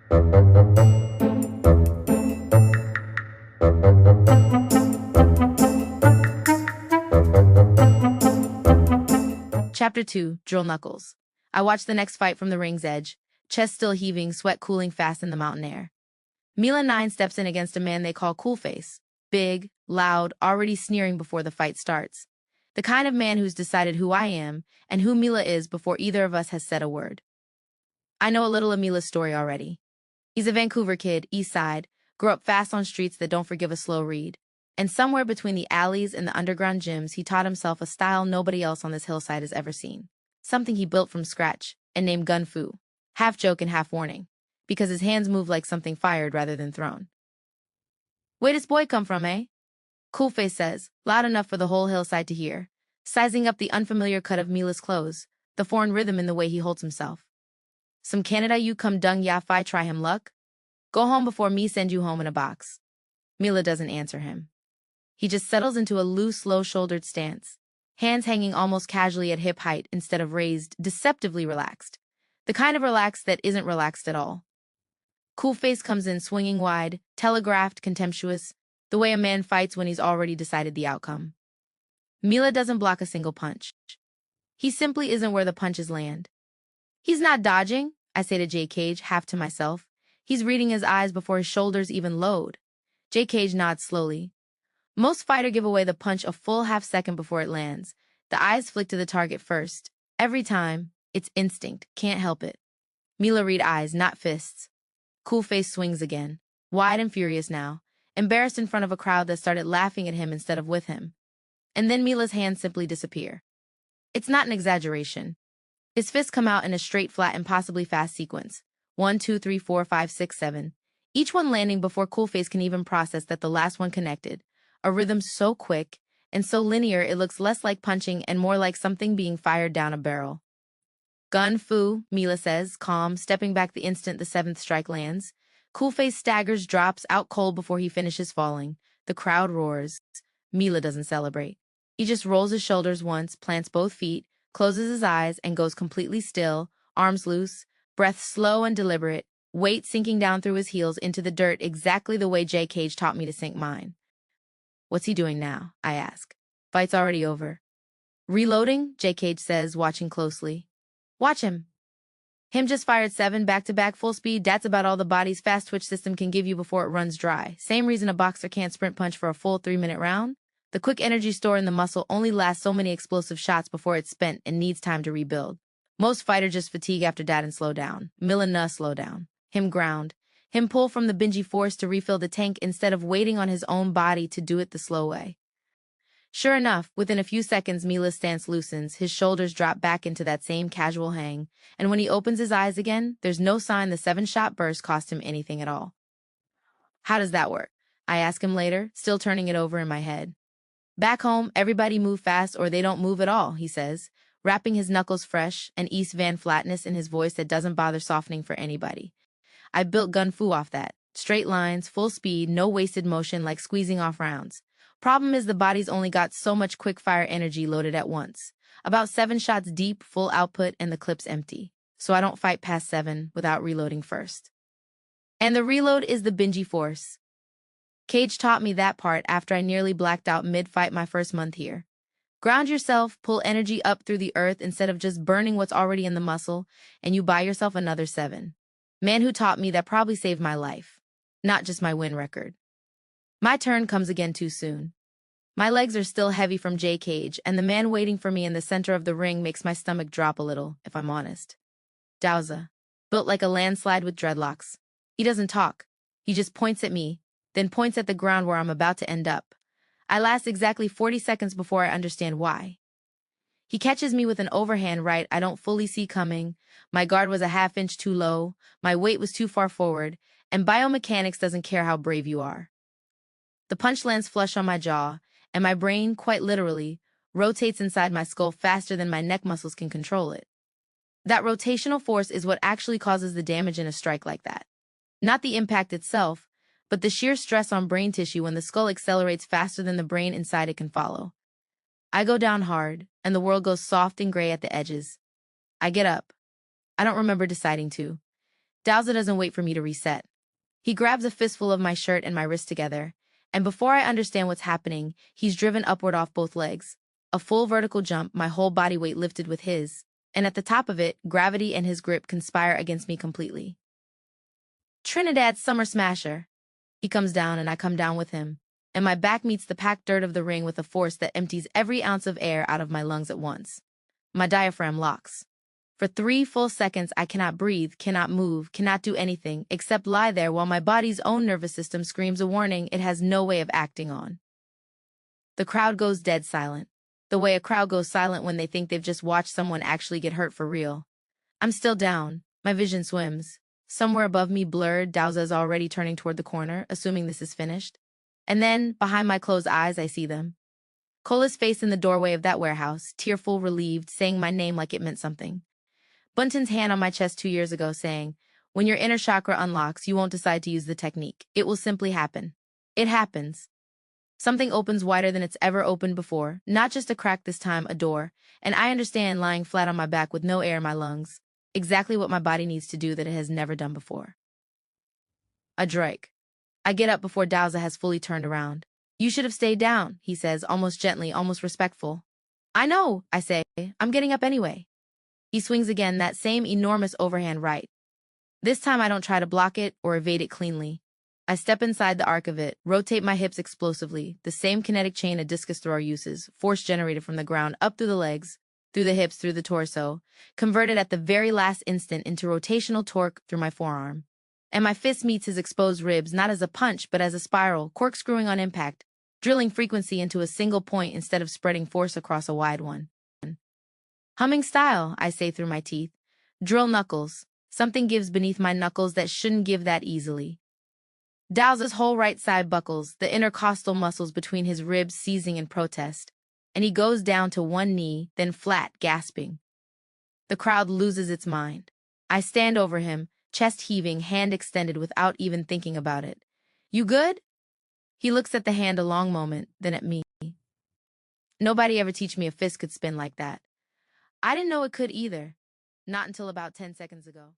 Chapter 2, Drill Knuckles. I watched the next fight from the ring's edge, chest still heaving, sweat cooling fast in the mountain air. Mila 9 steps in against a man they call Coolface. Big, loud, already sneering before the fight starts. The kind of man who's decided who I am and who Mila is before either of us has said a word. I know a little of Mila's story already. He's a Vancouver kid, east side, grew up fast on streets that don't forgive a slow read. And somewhere between the alleys and the underground gyms, he taught himself a style nobody else on this hillside has ever seen. Something he built from scratch and named Gun Fu. Half joke and half warning, because his hands move like something fired rather than thrown. "Where does boy come from, eh?" Coolface says, loud enough for the whole hillside to hear, sizing up the unfamiliar cut of Mila's clothes, the foreign rhythm in the way he holds himself. "Some Canada you come dung ya fi try him luck? Go home before me send you home in a box." Mila doesn't answer him. He just settles into a loose, low-shouldered stance, hands hanging almost casually at hip height instead of raised, deceptively relaxed. The kind of relaxed that isn't relaxed at all. Coolface comes in swinging wide, telegraphed, contemptuous, the way a man fights when he's already decided the outcome. Mila doesn't block a single punch. He simply isn't where the punches land. "He's not dodging," I say to J. Cage, half to myself. He's reading his eyes before his shoulders even load. J. Cage nods slowly. Most fighters give away the punch a full half-second before it lands. The eyes flick to the target first. Every time, it's instinct, can't help it. Mila read eyes, not fists. Coolface swings again, wide and furious now, embarrassed in front of a crowd that started laughing at him instead of with him. And then Mila's hands simply disappear. It's not an exaggeration. His fists come out in a straight, flat, and possibly fast sequence. 1, 2, 3, 4, 5, 6, 7. Each one landing before Coolface can even process that the last one connected. A rhythm so quick and so linear it looks less like punching and more like something being fired down a barrel. "Gun Fu," Mila says, calm, stepping back the instant the seventh strike lands. Coolface staggers, drops out cold before he finishes falling. The crowd roars. Mila doesn't celebrate. He just rolls his shoulders once, plants both feet, closes his eyes, and goes completely still, arms loose, breath slow and deliberate, weight sinking down through his heels into the dirt exactly the way J. Cage taught me to sink mine. "What's he doing now?" I ask. "Fight's already over." "Reloading," J. Cage says, watching closely. "Watch him. Him just fired 7 back-to-back full speed. That's about all the body's fast twitch system can give you before it runs dry. Same reason a boxer can't sprint punch for a full 3-minute round. The quick energy store in the muscle only lasts so many explosive shots before it's spent and needs time to rebuild. Most fighters just fatigue after that and slow down. Mila slow down. Him ground. Him pull from the bingy force to refill the tank instead of waiting on his own body to do it the slow way." Sure enough, within a few seconds Mila's stance loosens, his shoulders drop back into that same casual hang, and when he opens his eyes again, there's no sign the 7-shot burst cost him anything at all. "How does that work?" I ask him later, still turning it over in my head. "Back home, everybody move fast or they don't move at all," he says, wrapping his knuckles fresh, an East Van flatness in his voice that doesn't bother softening for anybody. I built Gun Fu off that. Straight lines, full speed, no wasted motion like squeezing off rounds. Problem is the body's only got so much quick-fire energy loaded at once. About 7 shots deep, full output, and the clip's empty. So I don't fight past 7 without reloading first. And the reload is the bingy force. Cage taught me that part after I nearly blacked out mid-fight my first month here. Ground yourself, pull energy up through the earth instead of just burning what's already in the muscle, and you buy yourself another 7. Man who taught me that probably saved my life. Not just my win record. My turn comes again too soon. My legs are still heavy from J. Cage, and the man waiting for me in the center of the ring makes my stomach drop a little, if I'm honest. Dowza. Built like a landslide with dreadlocks. He doesn't talk. He just points at me, then points at the ground where I'm about to end up. I last exactly 40 seconds before I understand why. He catches me with an overhand right I don't fully see coming. My guard was a half-inch too low, my weight was too far forward, and biomechanics doesn't care how brave you are. The punch lands flush on my jaw, and my brain, quite literally, rotates inside my skull faster than my neck muscles can control it. That rotational force is what actually causes the damage in a strike like that. Not the impact itself, but the sheer stress on brain tissue when the skull accelerates faster than the brain inside it can follow. I go down hard, and the world goes soft and gray at the edges. I get up. I don't remember deciding to. Dowza doesn't wait for me to reset. He grabs a fistful of my shirt and my wrist together, and before I understand what's happening, he's driven upward off both legs. A full vertical jump, my whole body weight lifted with his, and at the top of it, gravity and his grip conspire against me completely. Trinidad's Summer Smasher. He comes down and I come down with him, and my back meets the packed dirt of the ring with a force that empties every ounce of air out of my lungs at once. My diaphragm locks. For 3 full seconds, I cannot breathe, cannot move, cannot do anything except lie there while my body's own nervous system screams a warning it has no way of acting on. The crowd goes dead silent, the way a crowd goes silent when they think they've just watched someone actually get hurt for real. I'm still down. My vision swims. Somewhere above me, blurred, Dowza is already turning toward the corner, assuming this is finished. And then, behind my closed eyes, I see them. Cola's face in the doorway of that warehouse, tearful, relieved, saying my name like it meant something. Bunton's hand on my chest 2 years ago saying, when your inner chakra unlocks, you won't decide to use the technique. It will simply happen. It happens. Something opens wider than it's ever opened before, not just a crack this time, a door, and I understand lying flat on my back with no air in my lungs, exactly what my body needs to do that it has never done before. A Drake. I get up before Dowza has fully turned around. You should have stayed down, he says, almost gently, almost respectful. I know, I say, I'm getting up anyway. He swings again, that same enormous overhand right. This time I don't try to block it or evade it cleanly. I step inside the arc of it, rotate my hips explosively, the same kinetic chain a discus thrower uses, force generated from the ground up through the legs, through the hips, through the torso, converted at the very last instant into rotational torque through my forearm. And my fist meets his exposed ribs not as a punch but as a spiral, corkscrewing on impact, drilling frequency into a single point instead of spreading force across a wide one. Humming style, I say through my teeth. Drill knuckles. Something gives beneath my knuckles that shouldn't give that easily. Dowza's whole right side buckles, the intercostal muscles between his ribs seizing in protest, and he goes down to one knee, then flat, gasping. The crowd loses its mind. I stand over him, chest heaving, hand extended without even thinking about it. You good? He looks at the hand a long moment, then at me. Nobody ever teach me a fist could spin like that. I didn't know it could either. Not until about 10 seconds ago.